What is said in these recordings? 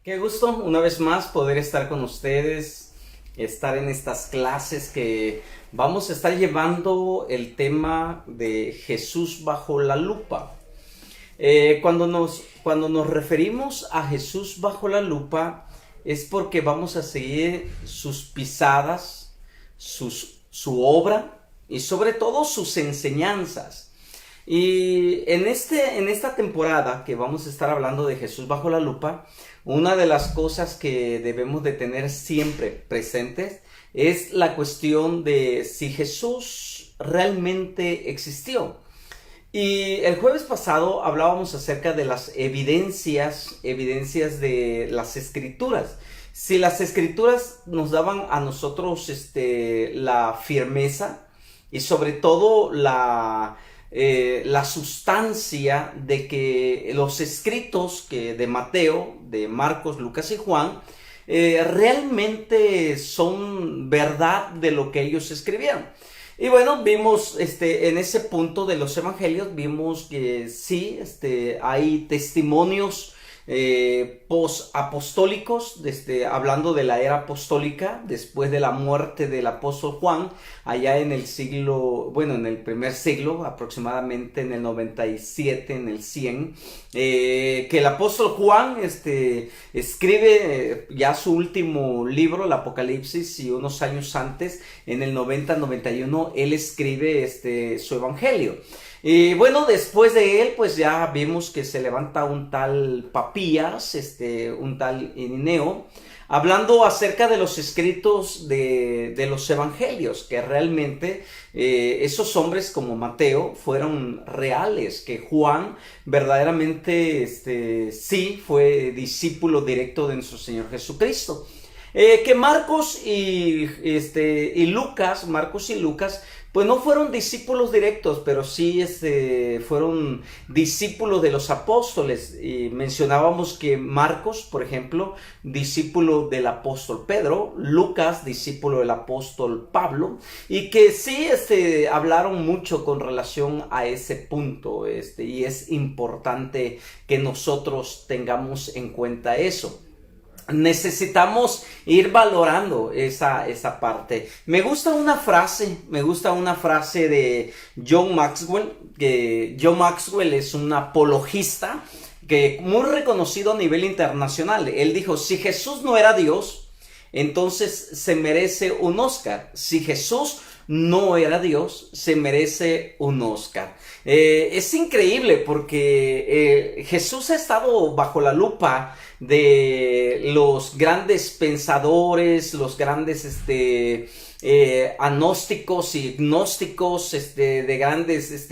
Qué gusto una vez más poder estar con ustedes, estar en estas clases que vamos a estar llevando el tema de Jesús bajo la lupa. Cuando nos referimos a Jesús bajo la lupa es porque vamos a seguir sus pisadas, su obra y sobre todo sus enseñanzas. Y en esta temporada que vamos a estar hablando de Jesús bajo la lupa, una de las cosas que debemos de tener siempre presentes es la cuestión de si Jesús realmente existió. Y el jueves pasado hablábamos acerca de las evidencias de las escrituras. Si las escrituras nos daban a nosotros la firmeza y sobre todo la sustancia de que los escritos de Mateo, de Marcos, Lucas y Juan realmente son verdad de lo que ellos escribieron. Y bueno, vimos en ese punto de los evangelios, vimos que sí, hay testimonios post-apostólicos, hablando de la era apostólica, después de la muerte del apóstol Juan, allá en el en el primer siglo, aproximadamente en el 97, en el 100, que el apóstol Juan escribe ya su último libro, el Apocalipsis, y unos años antes, en el 90-91, él escribe su evangelio. Y bueno, después de él, pues ya vimos que se levanta un tal Papías, un tal Irineo, hablando acerca de los escritos de los evangelios, que realmente esos hombres como Mateo fueron reales, que Juan verdaderamente sí fue discípulo directo de nuestro Señor Jesucristo. Que Marcos y Lucas, pues no fueron discípulos directos, pero sí fueron discípulos de los apóstoles. Y mencionábamos que Marcos, por ejemplo, discípulo del apóstol Pedro, Lucas, discípulo del apóstol Pablo, y que sí hablaron mucho con relación a ese punto, y es importante que nosotros tengamos en cuenta eso. Necesitamos ir valorando esa parte. Me gusta una frase de John Maxwell, que John Maxwell es un apologista que muy reconocido a nivel internacional. Él dijo, si Jesús no era Dios, entonces se merece un Oscar. Si Jesús no era Dios, se merece un Oscar. Es increíble porque Jesús ha estado bajo la lupa de los grandes pensadores, los grandes agnósticos y gnósticos, de grandes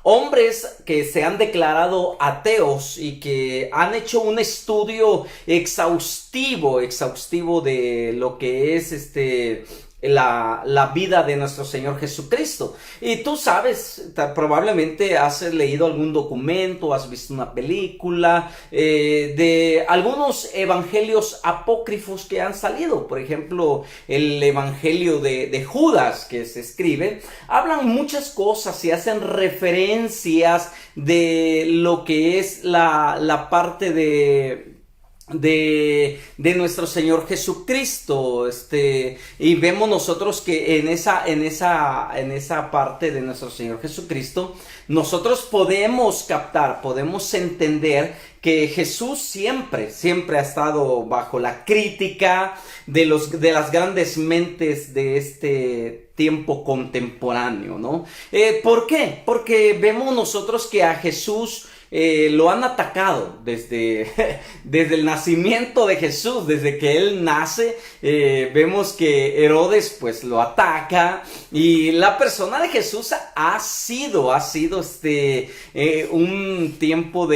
hombres que se han declarado ateos y que han hecho un estudio exhaustivo de lo que es la vida de nuestro Señor Jesucristo. Y tú sabes, probablemente has leído algún documento, has visto una película de algunos evangelios apócrifos que han salido. Por ejemplo, el evangelio de Judas que se escribe, hablan muchas cosas y hacen referencias de lo que es la parte de nuestro Señor Jesucristo, y vemos nosotros que en esa parte de nuestro Señor Jesucristo, nosotros podemos captar, podemos entender que Jesús siempre ha estado bajo la crítica de las grandes mentes de este tiempo contemporáneo, ¿no? ¿Por qué? Porque vemos nosotros que a Jesús lo han atacado desde el nacimiento de Jesús, desde que él nace. Vemos que Herodes pues lo ataca, y la persona de Jesús ha sido un tiempo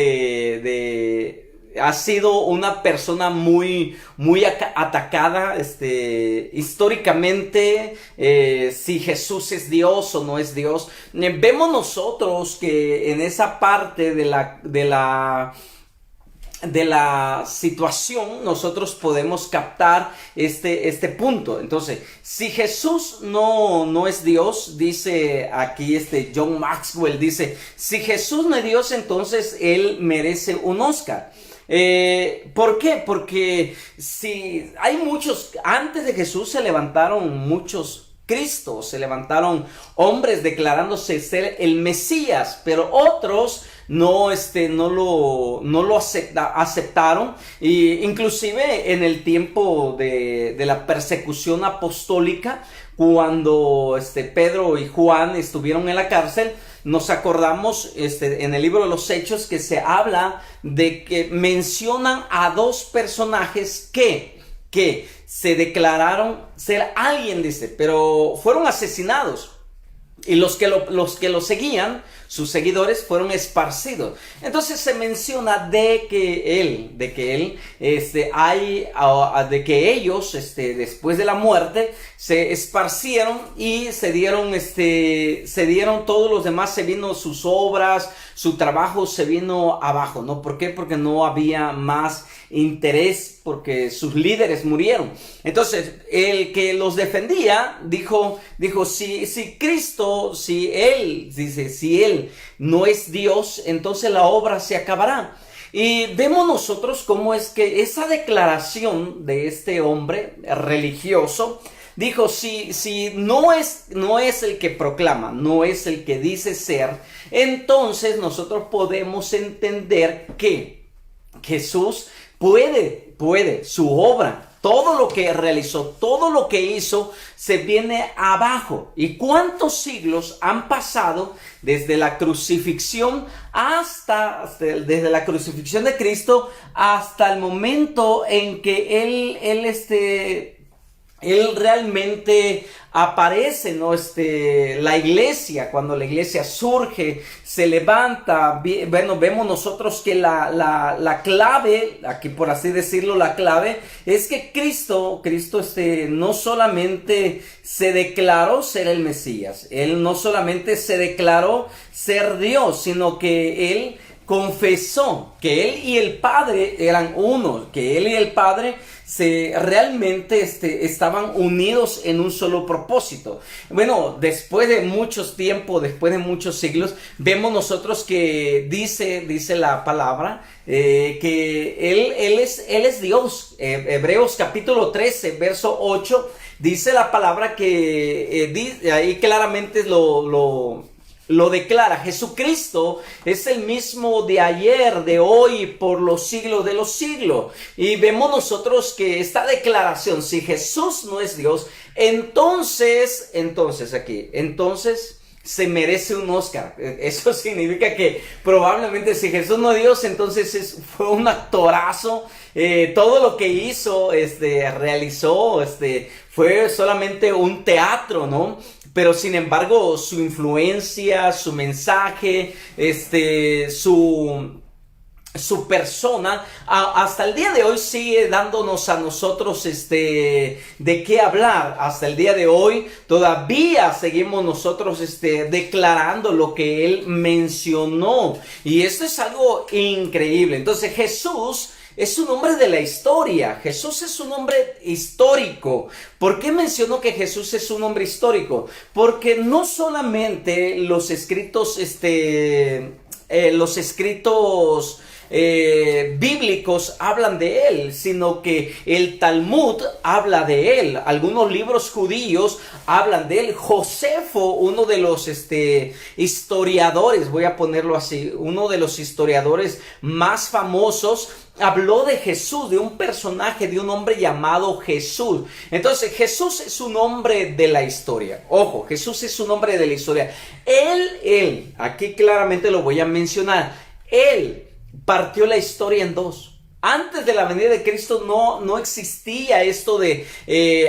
ha sido una persona muy atacada históricamente. Si Jesús es Dios o no es Dios, vemos nosotros que en esa parte de la situación nosotros podemos captar este punto. Entonces, si Jesús no es Dios, dice aquí John Maxwell, dice, si Jesús no es Dios, entonces él merece un Oscar. ¿Por qué? Porque si hay muchos, antes de Jesús se levantaron muchos Cristos, se levantaron hombres declarándose ser el Mesías, pero otros no lo aceptaron, y inclusive en el tiempo de la persecución apostólica, cuando Pedro y Juan estuvieron en la cárcel, nos acordamos en el libro de los Hechos que se habla de que mencionan a dos personajes que se declararon ser alguien, dice, pero fueron asesinados. Y los que lo seguían, sus seguidores, fueron esparcidos. Entonces se menciona de que ellos, después de la muerte, se esparcieron y se dieron todos los demás, se vino sus obras, su trabajo se vino abajo, ¿no? ¿Por qué? Porque no había más interés, porque sus líderes murieron. Entonces, el que los defendía dijo, si Cristo, si él no es Dios, entonces la obra se acabará. Y vemos nosotros cómo es que esa declaración de este hombre religioso dijo, si no es el que proclama, no es el que dice ser, entonces nosotros podemos entender que Jesús puede, su obra, todo lo que realizó, todo lo que hizo, se viene abajo. ¿Y cuántos siglos han pasado desde la crucifixión desde la crucifixión de Cristo hasta el momento en que Él realmente aparece, ¿no? La iglesia, cuando la iglesia surge, se levanta, bueno, vemos nosotros que la clave, aquí por así decirlo, la clave es que Cristo, no solamente se declaró ser el Mesías, Él no solamente se declaró ser Dios, sino que Él confesó que Él y el Padre eran uno, que Él y el Padre realmente estaban unidos en un solo propósito. Bueno, después de muchos tiempos, después de muchos siglos, vemos nosotros que dice la palabra que Él es Dios. Hebreos capítulo 13, verso 8, dice la palabra que ahí claramente lo declara. Jesucristo es el mismo de ayer, de hoy, por los siglos de los siglos. Y vemos nosotros que esta declaración, si Jesús no es Dios, entonces se merece un Oscar. Eso significa que probablemente si Jesús no es Dios, entonces fue un actorazo. Todo lo que hizo, realizó, fue solamente un teatro, ¿no? Pero sin embargo, su influencia, su mensaje, su persona, hasta el día de hoy sigue dándonos a nosotros de qué hablar. Hasta el día de hoy todavía seguimos nosotros declarando lo que él mencionó. Y esto es algo increíble. Entonces Jesús es un hombre de la historia. Jesús es un hombre histórico. ¿Por qué menciono que Jesús es un hombre histórico? Porque no solamente los escritos bíblicos hablan de él, sino que el Talmud habla de él. Algunos libros judíos hablan de él. Josefo, uno de los historiadores, voy a ponerlo así, uno de los historiadores más famosos, habló de Jesús, de un personaje, de un hombre llamado Jesús. Entonces Jesús es un hombre de la historia. Ojo, Jesús es un hombre de la historia. Él, aquí claramente lo voy a mencionar, él partió la historia en dos. Antes de la venida de Cristo no existía esto de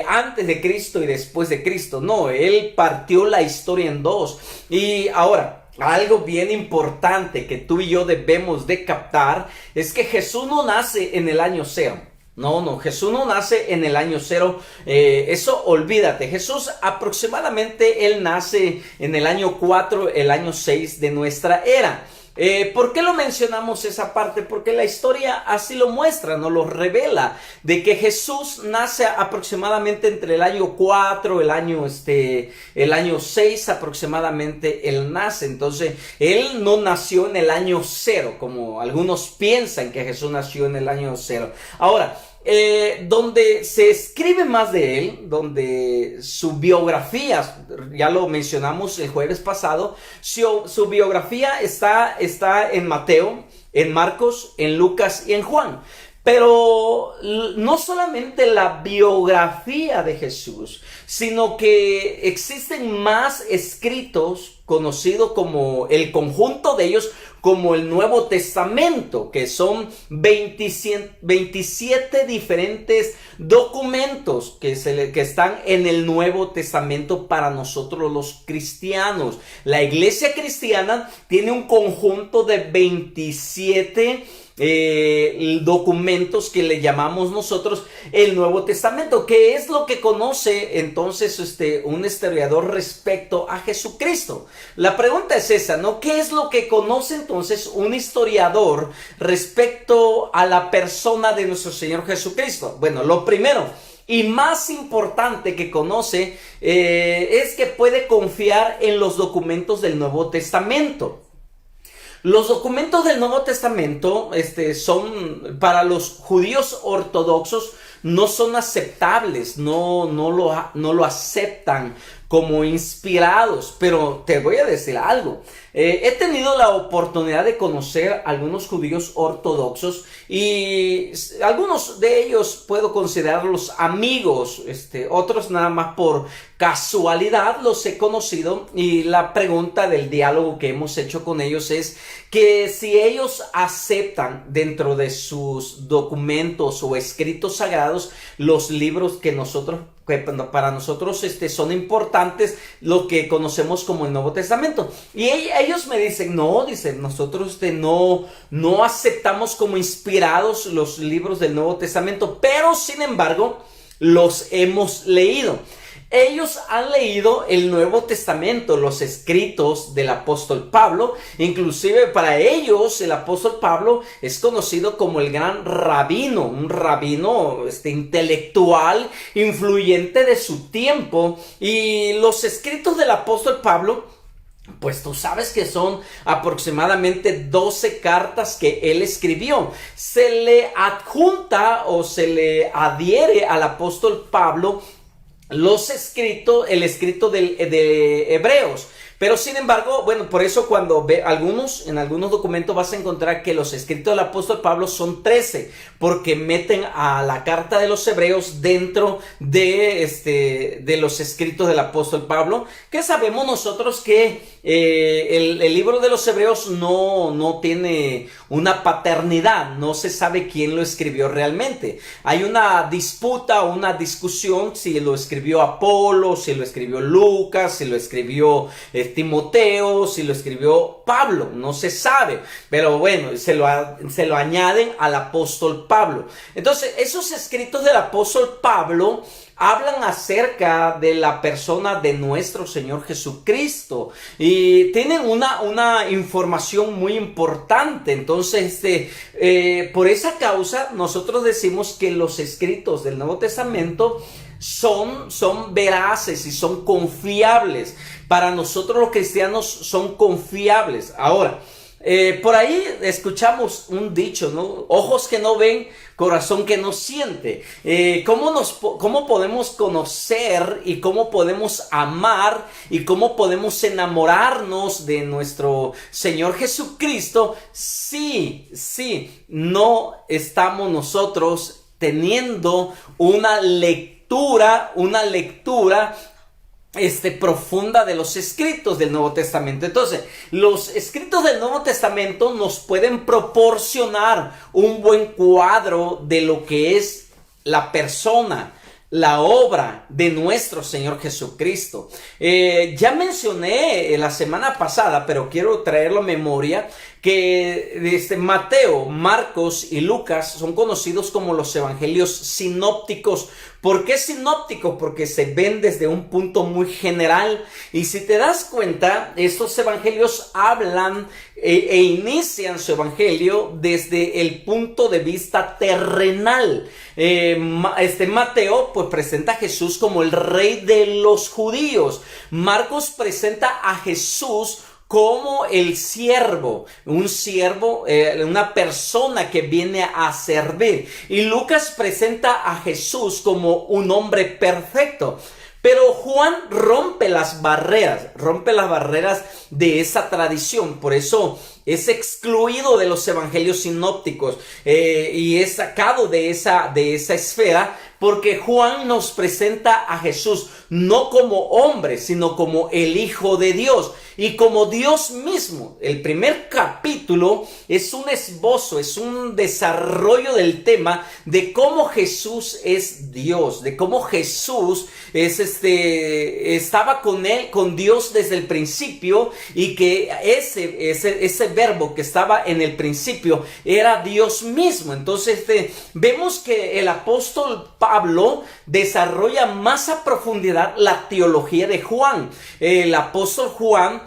antes de Cristo y después de Cristo. No, él partió la historia en dos. Y ahora, algo bien importante que tú y yo debemos de captar es que Jesús no nace en el año cero. No, Jesús no nace en el año cero. Eso olvídate. Jesús aproximadamente él nace en el año 4, el año 6 de nuestra era. ¿Por qué lo mencionamos esa parte? Porque la historia así lo muestra, nos lo revela, de que Jesús nace aproximadamente entre el año 4, el año 6 aproximadamente él nace. Entonces, él no nació en el año 0, como algunos piensan que Jesús nació en el año 0. Ahora, donde se escribe más de él, donde su biografía, ya lo mencionamos el jueves pasado, su biografía está en Mateo, en Marcos, en Lucas y en Juan. Pero no solamente la biografía de Jesús, sino que existen más escritos conocidos como el conjunto de ellos, como el Nuevo Testamento, que son 27 diferentes documentos que están en el Nuevo Testamento para nosotros los cristianos. La iglesia cristiana tiene un conjunto de 27 documentos que le llamamos nosotros el Nuevo Testamento. ¿Qué es lo que conoce entonces un historiador respecto a Jesucristo? La pregunta es esa, ¿no? ¿Qué es lo que conoce entonces un historiador respecto a la persona de nuestro Señor Jesucristo? Bueno, lo primero y más importante que conoce es que puede confiar en los documentos del Nuevo Testamento. Los documentos del Nuevo Testamento son para los judíos ortodoxos, no son aceptables, no lo aceptan como inspirados. Pero te voy a decir algo. He tenido la oportunidad de conocer algunos judíos ortodoxos y algunos de ellos puedo considerarlos amigos, otros nada más por casualidad los he conocido, y la pregunta del diálogo que hemos hecho con ellos es que si ellos aceptan dentro de sus documentos o escritos sagrados los libros que para nosotros son importantes, lo que conocemos como el Nuevo Testamento. Y ellos me dicen, nosotros no aceptamos como inspirados los libros del Nuevo Testamento, pero sin embargo los hemos leído. Ellos han leído el Nuevo Testamento, los escritos del apóstol Pablo. Inclusive para ellos el apóstol Pablo es conocido como el gran rabino, un rabino intelectual, influyente de su tiempo. Y los escritos del apóstol Pablo, pues tú sabes que son aproximadamente 12 cartas que él escribió. Se le adjunta o se le adhiere al apóstol Pablo el escrito de Hebreos. Pero sin embargo, bueno, por eso cuando en algunos documentos vas a encontrar que los escritos del apóstol Pablo son 13, porque meten a la carta de los Hebreos dentro de los escritos del apóstol Pablo, que sabemos nosotros que el libro de los Hebreos no tiene una paternidad, no se sabe quién lo escribió realmente. Hay una disputa, una discusión si lo escribió Apolo, si lo escribió Lucas, si lo escribió Timoteo, si lo escribió Pablo, no se sabe, pero bueno, se lo añaden al apóstol Pablo. Entonces, esos escritos del apóstol Pablo hablan acerca de la persona de nuestro Señor Jesucristo y tienen una información muy importante. Entonces, por esa causa, nosotros decimos que los escritos del Nuevo Testamento son veraces y son confiables. Para nosotros los cristianos son confiables. Ahora, por ahí escuchamos un dicho, ¿no? Ojos que no ven, corazón que no siente. ¿Cómo podemos conocer y cómo podemos amar y cómo podemos enamorarnos de nuestro Señor Jesucristo si no estamos nosotros teniendo una lectura profunda de los escritos del Nuevo Testamento? Entonces, los escritos del Nuevo Testamento nos pueden proporcionar un buen cuadro de lo que es la persona, la obra de nuestro Señor Jesucristo. Ya mencioné la semana pasada, pero quiero traerlo a memoria, que Mateo, Marcos y Lucas son conocidos como los evangelios sinópticos. ¿Por qué sinópticos? Porque se ven desde un punto muy general, y si te das cuenta, estos evangelios hablan e inician su evangelio desde el punto de vista terrenal. Mateo pues presenta a Jesús como el rey de los judíos. Marcos presenta a Jesús como el siervo, una persona que viene a servir. Y Lucas presenta a Jesús como un hombre perfecto. Pero Juan rompe las barreras de esa tradición. Por eso es excluido de los evangelios sinópticos y es sacado de esa esfera, porque Juan nos presenta a Jesús no como hombre, sino como el Hijo de Dios y como Dios mismo. El primer capítulo es un esbozo, es un desarrollo del tema de cómo Jesús es Dios, de cómo Jesús estaba con Dios desde el principio, y que ese verbo que estaba en el principio era Dios mismo. Entonces vemos que el apóstol Pablo desarrolla más a profundidad la teología de Juan. El apóstol Juan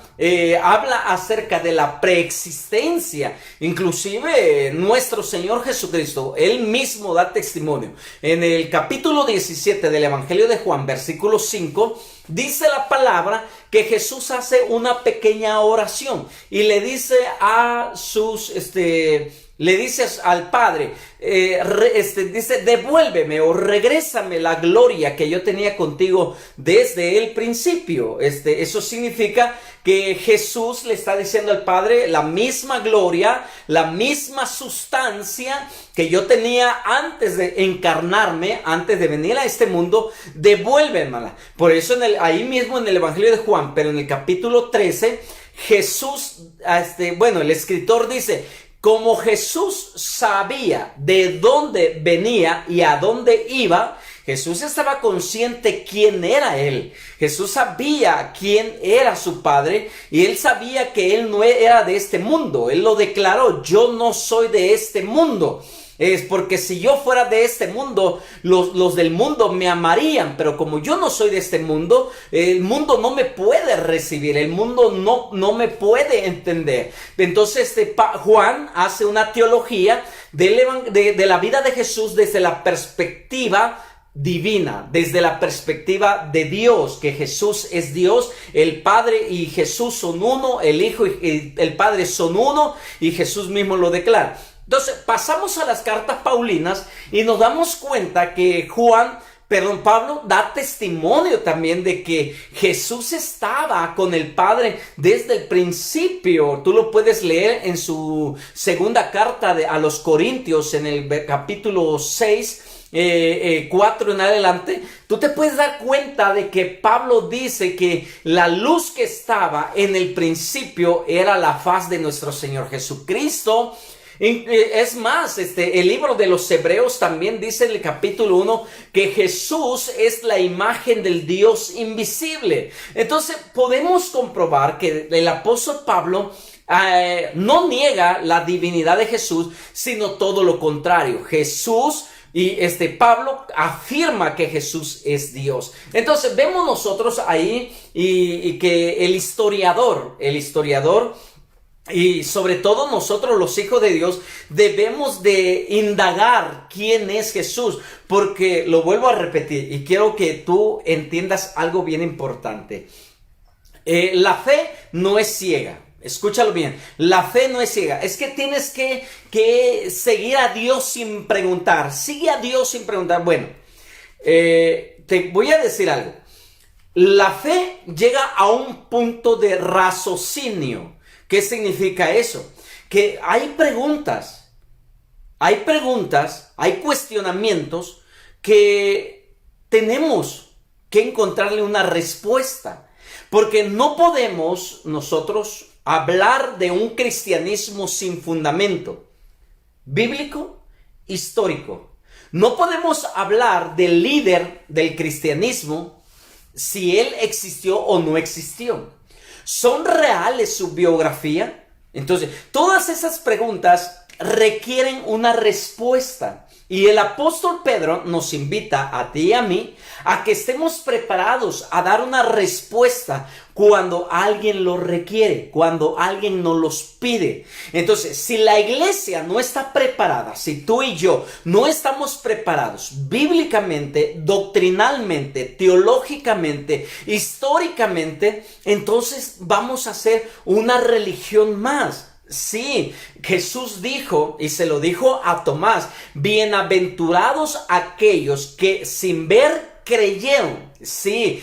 habla acerca de la preexistencia. Inclusive nuestro Señor Jesucristo, él mismo da testimonio. En el capítulo 17 del Evangelio de Juan, versículo 5, dice la palabra que Jesús hace una pequeña oración y le dice le dice al Padre, dice, devuélveme o regrésame la gloria que yo tenía contigo desde el principio. Eso significa que Jesús le está diciendo al Padre, la misma gloria, la misma sustancia que yo tenía antes de encarnarme, antes de venir a este mundo, devuélvemela. Por eso ahí mismo en el Evangelio de Juan, pero en el capítulo 13, Jesús, el escritor dice, como Jesús sabía de dónde venía y a dónde iba, Jesús estaba consciente quién era él. Jesús sabía quién era su Padre, y él sabía que él no era de este mundo. Él lo declaró: yo no soy de este mundo. Es porque si yo fuera de este mundo, los del mundo me amarían, pero como yo no soy de este mundo, el mundo no me puede recibir, el mundo no me puede entender. Entonces Juan hace una teología de la vida de Jesús desde la perspectiva divina, desde la perspectiva de Dios, que Jesús es Dios, el Padre y Jesús son uno, el Hijo y el Padre son uno, y Jesús mismo lo declara. Entonces pasamos a las cartas paulinas y nos damos cuenta que Pablo da testimonio también de que Jesús estaba con el Padre desde el principio. Tú lo puedes leer en su segunda carta a los Corintios, en el capítulo 6, 4 en adelante. Tú te puedes dar cuenta de que Pablo dice que la luz que estaba en el principio era la faz de nuestro Señor Jesucristo. Es más, el libro de los Hebreos también dice en el capítulo 1 que Jesús es la imagen del Dios invisible. Entonces podemos comprobar que el apóstol Pablo no niega la divinidad de Jesús, sino todo lo contrario. Pablo afirma que Jesús es Dios. Entonces vemos nosotros ahí y que el historiador y sobre todo nosotros los hijos de Dios debemos de indagar quién es Jesús, porque lo vuelvo a repetir y quiero que tú entiendas algo bien importante. La fe no es ciega. Escúchalo bien, la fe no es ciega. Es que tienes que seguir a Dios sin preguntar. Sigue a Dios sin preguntar. Bueno, te voy a decir algo. La fe llega a un punto de raciocinio. ¿Qué significa eso? Que hay preguntas, hay cuestionamientos que tenemos que encontrarle una respuesta. Porque no podemos nosotros hablar de un cristianismo sin fundamento bíblico, histórico. No podemos hablar del líder del cristianismo si él existió o no existió. ¿Son reales su biografía? Entonces, todas esas preguntas requieren una respuesta. Y el apóstol Pedro nos invita a ti y a mí a que estemos preparados a dar una respuesta cuando alguien lo requiere, cuando alguien nos los pide. Entonces, si la iglesia no está preparada, si tú y yo no estamos preparados bíblicamente, doctrinalmente, teológicamente, históricamente, entonces vamos a ser una religión más. Sí, Jesús dijo, y se lo dijo a Tomás, bienaventurados aquellos que sin ver creyeron. Sí,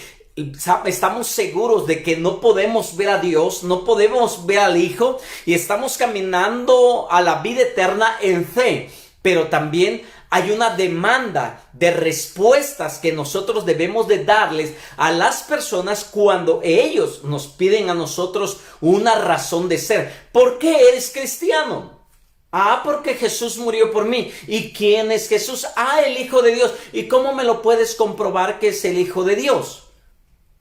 estamos seguros de que no podemos ver a Dios, no podemos ver al Hijo, y estamos caminando a la vida eterna en fe, pero también hay una demanda de respuestas que nosotros debemos de darles a las personas cuando ellos nos piden a nosotros una razón de ser. ¿Por qué eres cristiano? Ah, porque Jesús murió por mí. ¿Y quién es Jesús? Ah, el Hijo de Dios. ¿Y cómo me lo puedes comprobar que es el Hijo de Dios?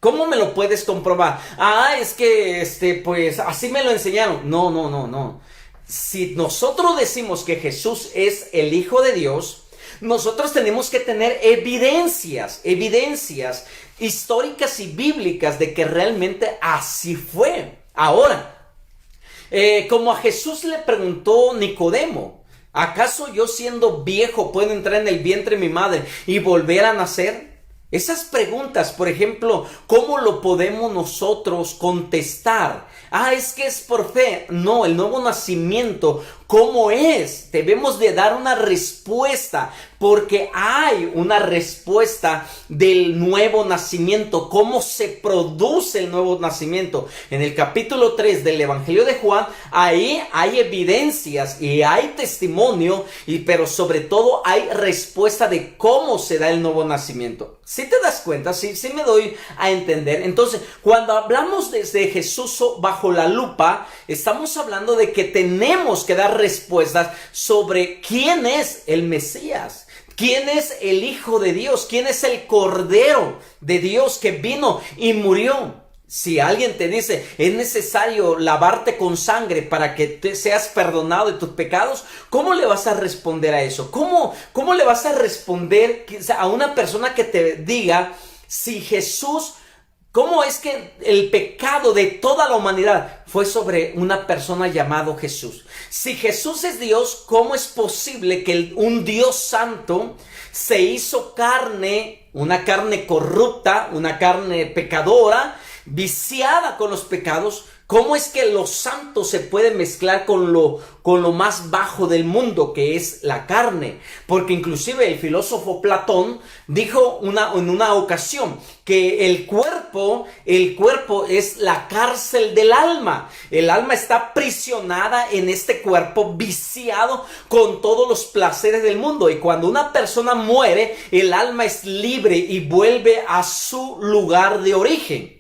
¿Cómo me lo puedes comprobar? Ah, es que, pues, así me lo enseñaron. No. Si nosotros decimos que Jesús es el Hijo de Dios, nosotros tenemos que tener evidencias históricas y bíblicas de que realmente así fue. Ahora, como a Jesús le preguntó Nicodemo, ¿acaso yo siendo viejo puedo entrar en el vientre de mi madre y volver a nacer? Esas preguntas, por ejemplo, ¿cómo lo podemos nosotros contestar? Ah, es que es por fe. No, el nuevo nacimiento, ¿cómo es? Debemos de dar una respuesta, porque hay una respuesta del nuevo nacimiento. ¿Cómo se produce el nuevo nacimiento? En el capítulo 3 del Evangelio de Juan, ahí hay evidencias y hay testimonio, pero sobre todo hay respuesta de cómo se da el nuevo nacimiento. ¿Sí te das cuenta? Sí me doy a entender. Entonces, cuando hablamos de Jesús bajo la lupa, estamos hablando de que tenemos que dar respuestas sobre quién es el Mesías, quién es el Hijo de Dios, quién es el Cordero de Dios que vino y murió. Si alguien te dice, es necesario lavarte con sangre para que te seas perdonado de tus pecados, ¿cómo le vas a responder a eso? ¿Cómo le vas a responder a una persona que te diga, si Jesús, cómo es que el pecado de toda la humanidad fue sobre una persona llamado Jesús? Si Jesús es Dios, ¿cómo es posible que un Dios santo se hizo carne, una carne corrupta, una carne pecadora, viciada con los pecados? ¿Cómo es que lo santo se puede mezclar con lo más bajo del mundo, que es la carne? Porque inclusive el filósofo Platón dijo en una ocasión que el cuerpo es la cárcel del alma. El alma está aprisionada en este cuerpo, viciado con todos los placeres del mundo. Y cuando una persona muere, el alma es libre y vuelve a su lugar de origen.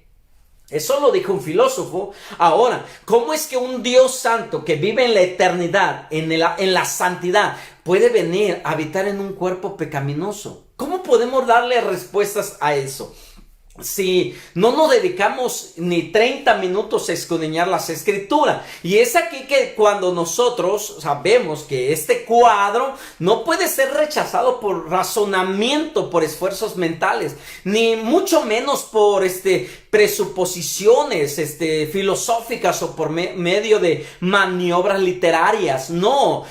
Eso lo dijo un filósofo. Ahora, ¿cómo es que un Dios santo que vive en la eternidad, en la santidad, puede venir a habitar en un cuerpo pecaminoso? ¿Cómo podemos darle respuestas a eso? Si no nos dedicamos ni 30 minutos a escudriñar las escrituras. Y es aquí que cuando nosotros sabemos que este cuadro no puede ser rechazado por razonamiento, por esfuerzos mentales, ni mucho menos por presuposiciones filosóficas o por medio de maniobras literarias. No,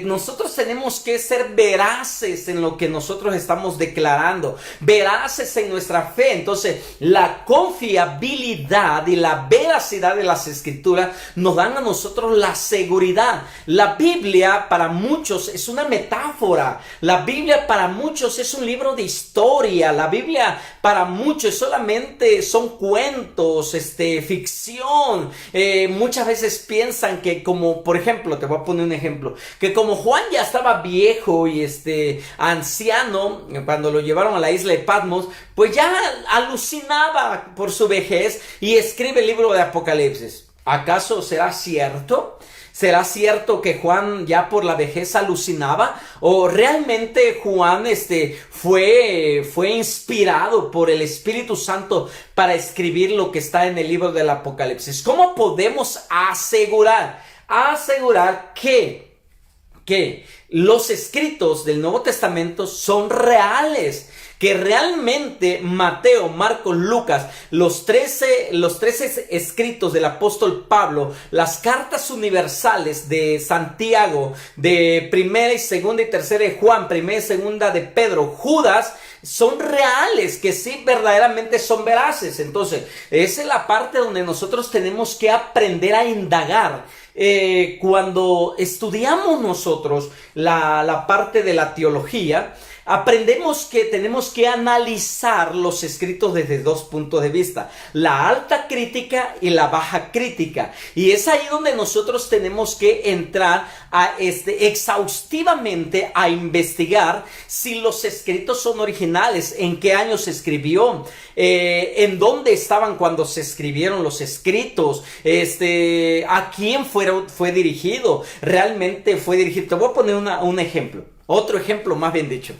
nosotros tenemos que ser veraces en lo que nosotros estamos declarando, veraces en nuestra fe. Entonces, la confiabilidad y la veracidad de las escrituras nos dan a nosotros la seguridad. La Biblia para muchos es una metáfora. La Biblia para muchos es un libro de historia. La Biblia para muchos solamente son cuentos, ficción. Muchas veces piensan que, como por ejemplo, te voy a poner un ejemplo, que como Juan ya estaba viejo y anciano cuando lo llevaron a la isla de Patmos, pues ya alucinaba por su vejez y escribe el libro de Apocalipsis. ¿Acaso será cierto? ¿Será cierto que Juan ya por la vejez alucinaba? ¿O realmente Juan fue inspirado por el Espíritu Santo para escribir lo que está en el libro del Apocalipsis? ¿Cómo podemos asegurar a asegurar que los escritos del Nuevo Testamento son reales, que realmente Mateo, Marcos, Lucas, los 13 escritos del apóstol Pablo, las cartas universales de Santiago, de primera y segunda y tercera de Juan, primera y segunda de Pedro, Judas, son reales, que sí verdaderamente son veraces. Entonces, esa es la parte donde nosotros tenemos que aprender a indagar. Cuando estudiamos nosotros la parte de la teología, aprendemos que tenemos que analizar los escritos desde dos puntos de vista: la alta crítica y la baja crítica. Y es ahí donde nosotros tenemos que entrar exhaustivamente a investigar si los escritos son originales, en qué año se escribió, en dónde estaban cuando se escribieron los escritos, a quién fue dirigido, realmente fue dirigido. Te voy a poner un ejemplo. Otro ejemplo, más bien dicho.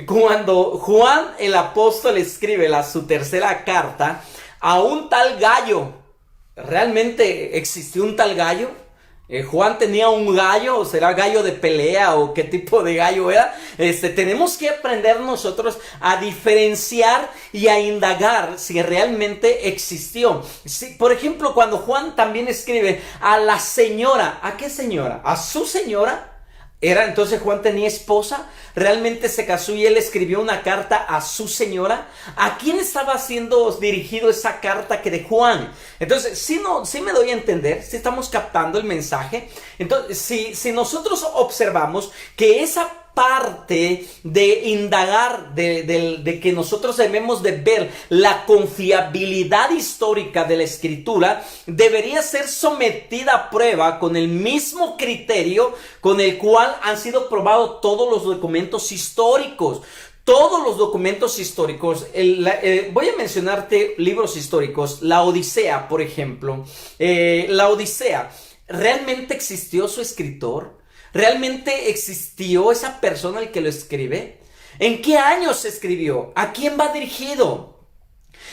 Cuando Juan el apóstol escribe su tercera carta a un tal Gallo, ¿realmente existió un tal Gallo? Juan tenía un gallo, o será gallo de pelea, o qué tipo de gallo era. Tenemos que aprender nosotros a diferenciar y a indagar si realmente existió. Si, por ejemplo, cuando Juan también escribe a la señora, ¿a qué señora? ¿A su señora? Entonces Juan tenía esposa, realmente se casó y él escribió una carta a su señora. ¿A quién estaba siendo dirigido esa carta que de Juan? Entonces, si me doy a entender, si estamos captando el mensaje. Entonces, si nosotros observamos que esa parte de indagar, de que nosotros debemos de ver la confiabilidad histórica de la escritura, debería ser sometida a prueba con el mismo criterio con el cual han sido probados todos los documentos históricos. Todos los documentos históricos, voy a mencionarte libros históricos. La Odisea, por ejemplo. La Odisea, ¿realmente existió su escritor? ¿Realmente existió esa persona el que lo escribe? ¿En qué año se escribió? ¿A quién va dirigido?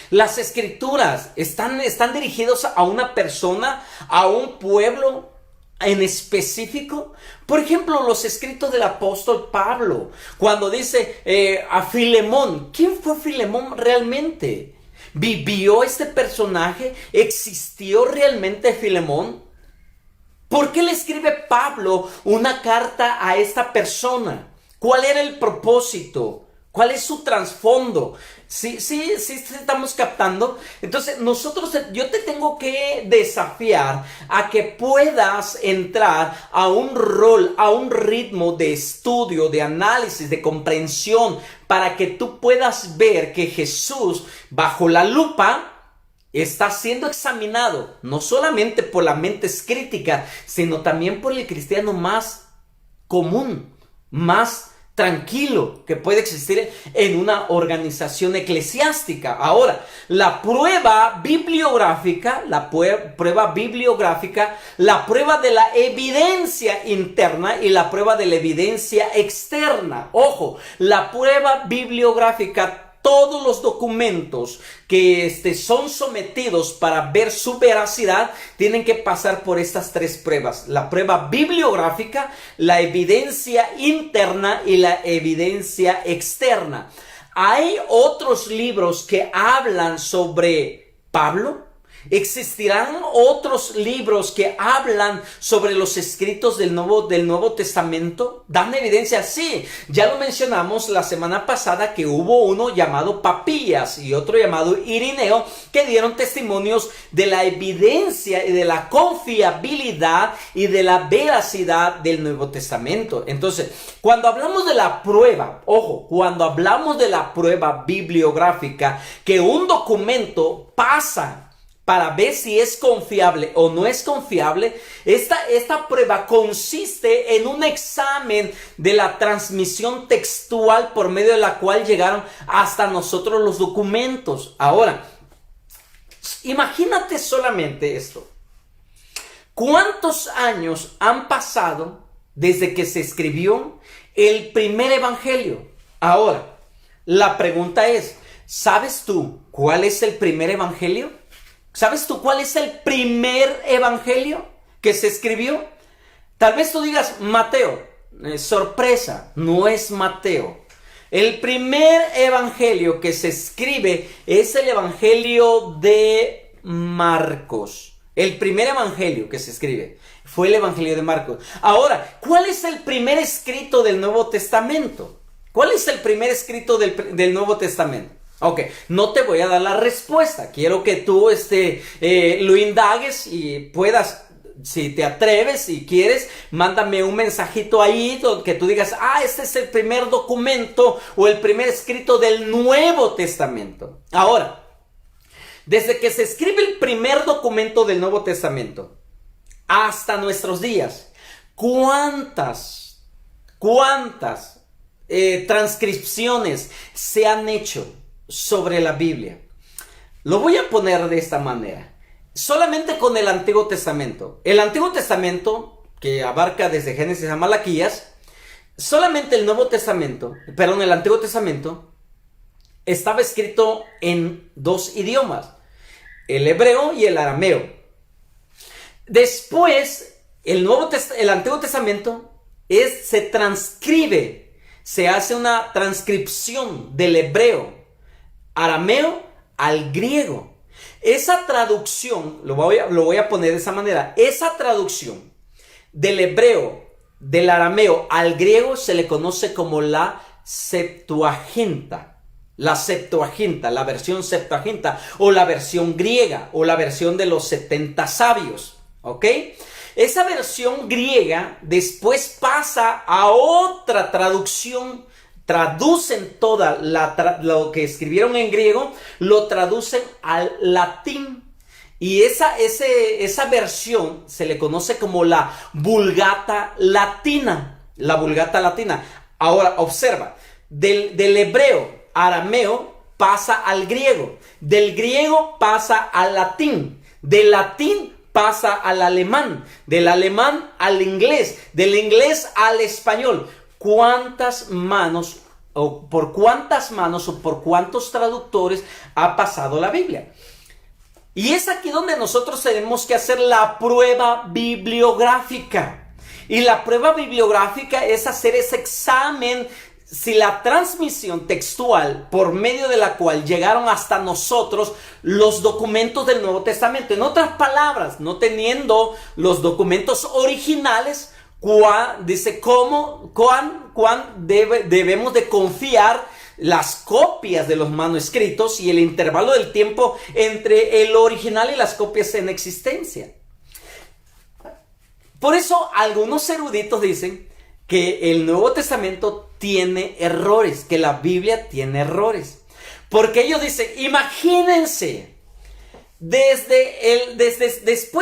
Las escrituras están dirigidos a una persona, a un pueblo en específico. Por ejemplo, los escritos del apóstol Pablo, cuando dice a Filemón. ¿Quién fue Filemón realmente? ¿Vivió este personaje? ¿Existió realmente Filemón? ¿Por qué le escribe Pablo una carta a esta persona? ¿Cuál era el propósito? ¿Cuál es su trasfondo? Sí, estamos captando. Entonces, yo te tengo que desafiar a que puedas entrar a un rol, a un ritmo de estudio, de análisis, de comprensión, para que tú puedas ver que Jesús, bajo la lupa, está siendo examinado no solamente por la mente crítica, sino también por el cristiano más común, más tranquilo que puede existir en una organización eclesiástica. Ahora, la prueba bibliográfica, la prueba de la evidencia interna y la prueba de la evidencia externa. Ojo, la prueba bibliográfica, todos los documentos que son sometidos para ver su veracidad tienen que pasar por estas tres pruebas: la prueba bibliográfica, la evidencia interna y la evidencia externa. ¿Hay otros libros que hablan sobre Pablo? ¿Existirán otros libros que hablan sobre los escritos del Nuevo Testamento? ¿Dan evidencia? Sí, ya lo mencionamos la semana pasada, que hubo uno llamado Papías y otro llamado Irineo, que dieron testimonios de la evidencia y de la confiabilidad y de la veracidad del Nuevo Testamento. Entonces, cuando hablamos de la prueba, ojo, cuando hablamos de la prueba bibliográfica, que un documento pasa para ver si es confiable o no es confiable, esta prueba consiste en un examen de la transmisión textual por medio de la cual llegaron hasta nosotros los documentos. Ahora, imagínate solamente esto. ¿Cuántos años han pasado desde que se escribió el primer evangelio? Ahora, la pregunta es, ¿sabes tú cuál es el primer evangelio? ¿Sabes tú cuál es el primer evangelio que se escribió? Tal vez tú digas Mateo, sorpresa, no es Mateo. El primer evangelio que se escribe es el evangelio de Marcos. El primer evangelio que se escribe fue el evangelio de Marcos. Ahora, ¿cuál es el primer escrito del Nuevo Testamento? ¿Cuál es el primer escrito del Nuevo Testamento? Ok, no te voy a dar la respuesta. Quiero que tú lo indagues y puedas, si te atreves y quieres, mándame un mensajito ahí que tú digas, este es el primer documento o el primer escrito del Nuevo Testamento. Ahora, desde que se escribe el primer documento del Nuevo Testamento hasta nuestros días, ¿cuántas transcripciones se han hecho sobre la Biblia? Lo voy a poner de esta manera. Solamente con el Antiguo Testamento. El Antiguo Testamento, que abarca desde Génesis a Malaquías, solamente el Antiguo Testamento estaba escrito en 2 idiomas, el hebreo y el arameo. Después, el Antiguo Testamento se transcribe, se hace una transcripción del hebreo, arameo al griego. Esa traducción, lo voy a poner de esa manera, esa traducción del hebreo, del arameo al griego se le conoce como la Septuaginta. La Septuaginta, la versión Septuaginta, o la versión griega, o la versión de los 70 sabios, ¿ok? Esa versión griega después pasa a otra traducción. Traducen lo que escribieron en griego, lo traducen al latín. Y esa versión se le conoce como la Vulgata Latina. La Vulgata Latina. Ahora, observa, del hebreo, arameo, pasa al griego. Del griego pasa al latín. Del latín pasa al alemán. Del alemán al inglés. Del inglés al español. ¿Por cuántas manos o por cuántos traductores ha pasado la Biblia? Y es aquí donde nosotros tenemos que hacer la prueba bibliográfica. Y la prueba bibliográfica es hacer ese examen si la transmisión textual por medio de la cual llegaron hasta nosotros los documentos del Nuevo Testamento. En otras palabras, no teniendo los documentos originales, cuán debemos de confiar las copias de los manuscritos y el intervalo del tiempo entre el original y las copias en existencia. Por eso algunos eruditos dicen que el Nuevo Testamento tiene errores, que la Biblia tiene errores. Porque ellos dicen, imagínense, después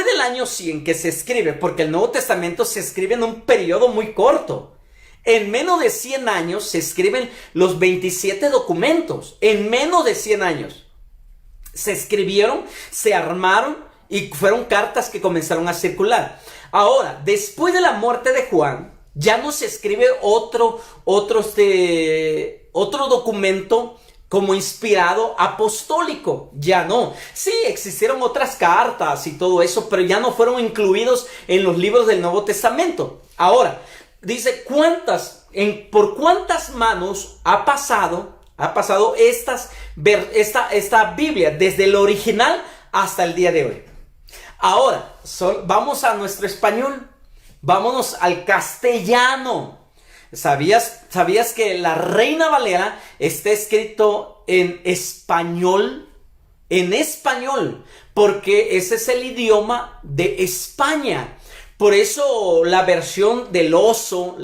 del año 100 que se escribe, porque el Nuevo Testamento se escribe en un periodo muy corto. En menos de 100 años se escriben los 27 documentos. En menos de 100 años se escribieron, se armaron y fueron cartas que comenzaron a circular. Ahora, después de la muerte de Juan, ya no se escribe otro documento como inspirado apostólico, ya no. Sí, existieron otras cartas y todo eso, pero ya no fueron incluidos en los libros del Nuevo Testamento. Ahora, dice, ¿por cuántas manos ha pasado esta Biblia desde el original hasta el día de hoy? Ahora, vamos a nuestro español, vámonos al castellano. ¿Sabías que la Reina Valera está escrito en español? En español, porque ese es el idioma de España. Por eso la versión del oso,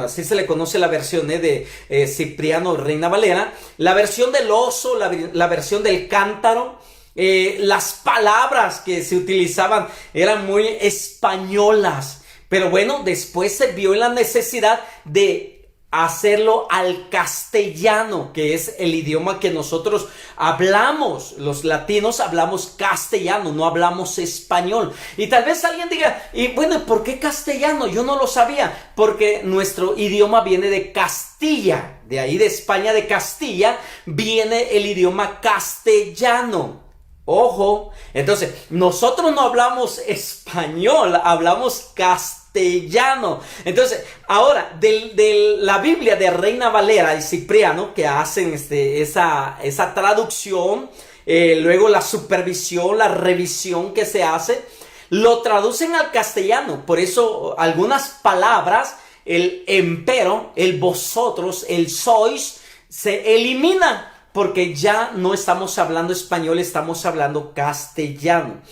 así se le conoce la versión de Cipriano Reina Valera, la versión del oso, la versión del cántaro, las palabras que se utilizaban eran muy españolas. Pero bueno, después se vio en la necesidad de hacerlo al castellano, que es el idioma que nosotros hablamos. Los latinos hablamos castellano, no hablamos español. Y tal vez alguien diga, y bueno, ¿por qué castellano? Yo no lo sabía. Porque nuestro idioma viene de Castilla. De ahí de España, de Castilla, viene el idioma castellano. Ojo, entonces nosotros no hablamos español, hablamos castellano. castellano. Entonces, ahora, de la Biblia de Reina Valera y Cipriano, que hacen esa traducción, luego la supervisión, la revisión que se hace, lo traducen al castellano. Por eso algunas palabras, el empero, el vosotros, el sois, se eliminan, porque ya no estamos hablando español, estamos hablando castellano.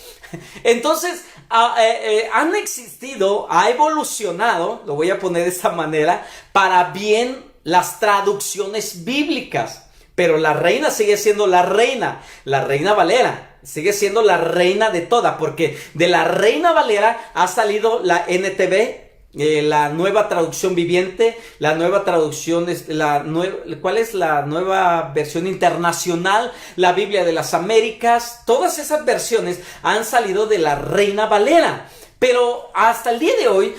Entonces, han existido, ha evolucionado, lo voy a poner de esta manera, para bien las traducciones bíblicas. Pero la reina sigue siendo la Reina Valera, sigue siendo la reina de toda, porque de la Reina Valera ha salido la NTV, la nueva traducción viviente, la nueva traducción, ¿cuál es la nueva versión internacional? La Biblia de las Américas. Todas esas versiones han salido de la Reina Valera. Pero hasta el día de hoy,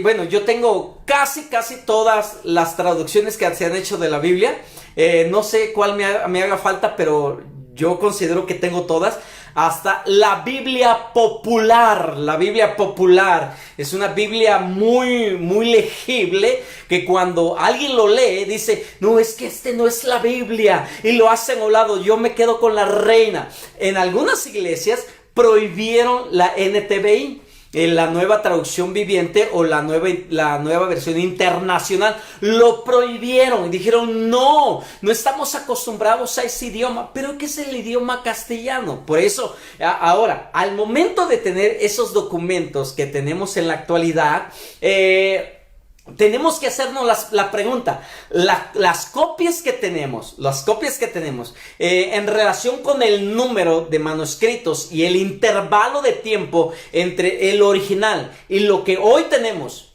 bueno, yo tengo casi todas las traducciones que se han hecho de la Biblia. No sé cuál me haga falta, pero yo considero que tengo todas. Hasta la Biblia popular. La Biblia popular es una Biblia muy legible, que cuando alguien lo lee dice, no, es que no es la Biblia, y lo hacen a un lado. Yo me quedo con la Reina. En algunas iglesias prohibieron la NTVI, la nueva traducción viviente, o la nueva versión internacional. Lo prohibieron y dijeron, no estamos acostumbrados a ese idioma. Pero ¿qué es el idioma castellano? Por eso ahora, al momento de tener esos documentos que tenemos en la actualidad, tenemos que hacernos la pregunta, las copias que tenemos, en relación con el número de manuscritos y el intervalo de tiempo entre el original y lo que hoy tenemos,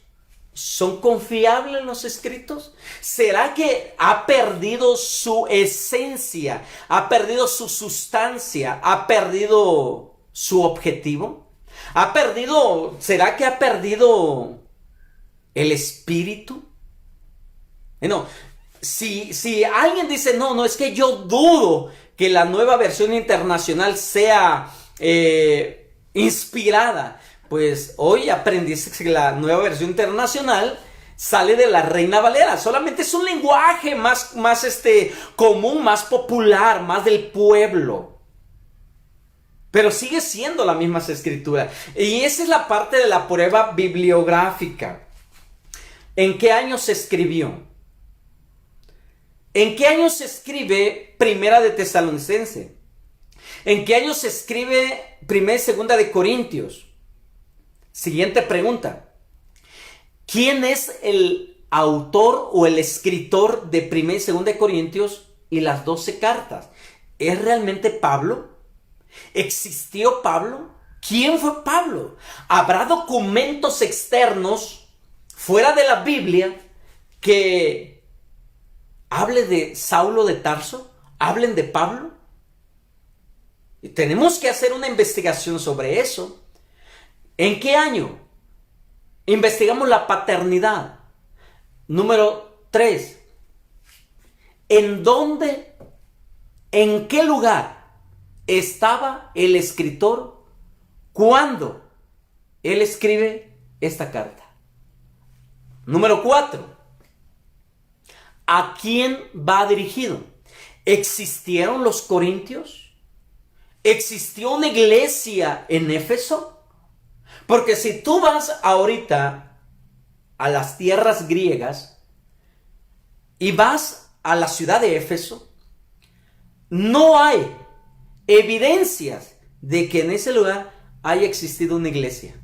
¿son confiables los escritos? ¿Será que ha perdido su esencia, ha perdido su sustancia, ha perdido su objetivo? ¿Será que ha perdido el espíritu? No, si alguien dice, no, es que yo dudo que la nueva versión internacional sea inspirada, pues hoy aprendiste que la nueva versión internacional sale de la Reina Valera. Solamente es un lenguaje más común, más popular, más del pueblo. Pero sigue siendo la misma escritura. Y esa es la parte de la prueba bibliográfica. ¿En qué año se escribió? ¿En qué año se escribe Primera de Tesalonicense? ¿En qué año se escribe Primera y Segunda de Corintios? Siguiente pregunta. ¿Quién es el autor o el escritor de Primera y Segunda de Corintios y las 12 cartas? ¿Es realmente Pablo? ¿Existió Pablo? ¿Quién fue Pablo? ¿Habrá documentos externos fuera de la Biblia que hable de Saulo de Tarso? ¿Hablen de Pablo? Y tenemos que hacer una investigación sobre eso. ¿En qué año? Investigamos la paternidad. Número 3. ¿En dónde, en qué lugar estaba el escritor cuando él escribe esta carta? Número 4. ¿A quién va dirigido? ¿Existieron los corintios? ¿Existió una iglesia en Éfeso? Porque si tú vas ahorita a las tierras griegas y vas a la ciudad de Éfeso, no hay evidencias de que en ese lugar haya existido una iglesia.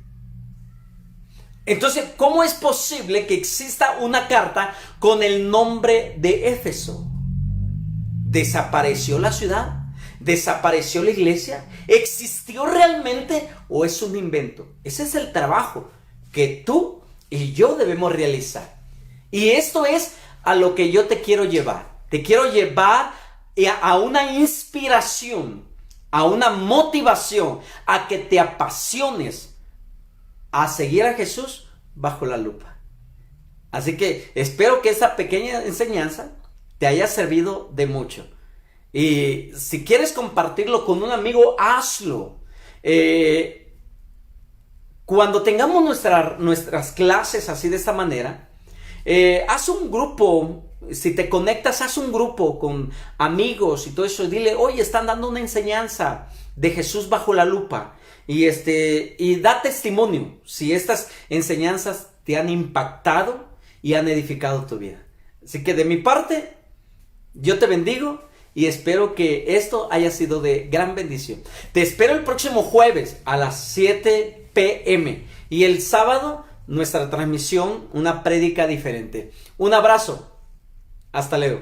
Entonces, ¿cómo es posible que exista una carta con el nombre de Éfeso? ¿Desapareció la ciudad? ¿Desapareció la iglesia? ¿Existió realmente o es un invento? Ese es el trabajo que tú y yo debemos realizar. Y esto es a lo que yo te quiero llevar. Te quiero llevar a una inspiración, a una motivación, a que te apasiones a seguir a Jesús bajo la lupa. Así que espero que esta pequeña enseñanza te haya servido de mucho. Y si quieres compartirlo con un amigo, hazlo. cuando tengamos nuestras clases así de esta manera, haz un grupo. Si te conectas, haz un grupo con amigos y todo eso. Dile, oye, están dando una enseñanza de Jesús bajo la lupa. Y da testimonio si estas enseñanzas te han impactado y han edificado tu vida. Así que de mi parte, yo te bendigo y espero que esto haya sido de gran bendición. Te espero el próximo jueves a las 7 p.m. y el sábado nuestra transmisión, una prédica diferente. Un abrazo. Hasta luego.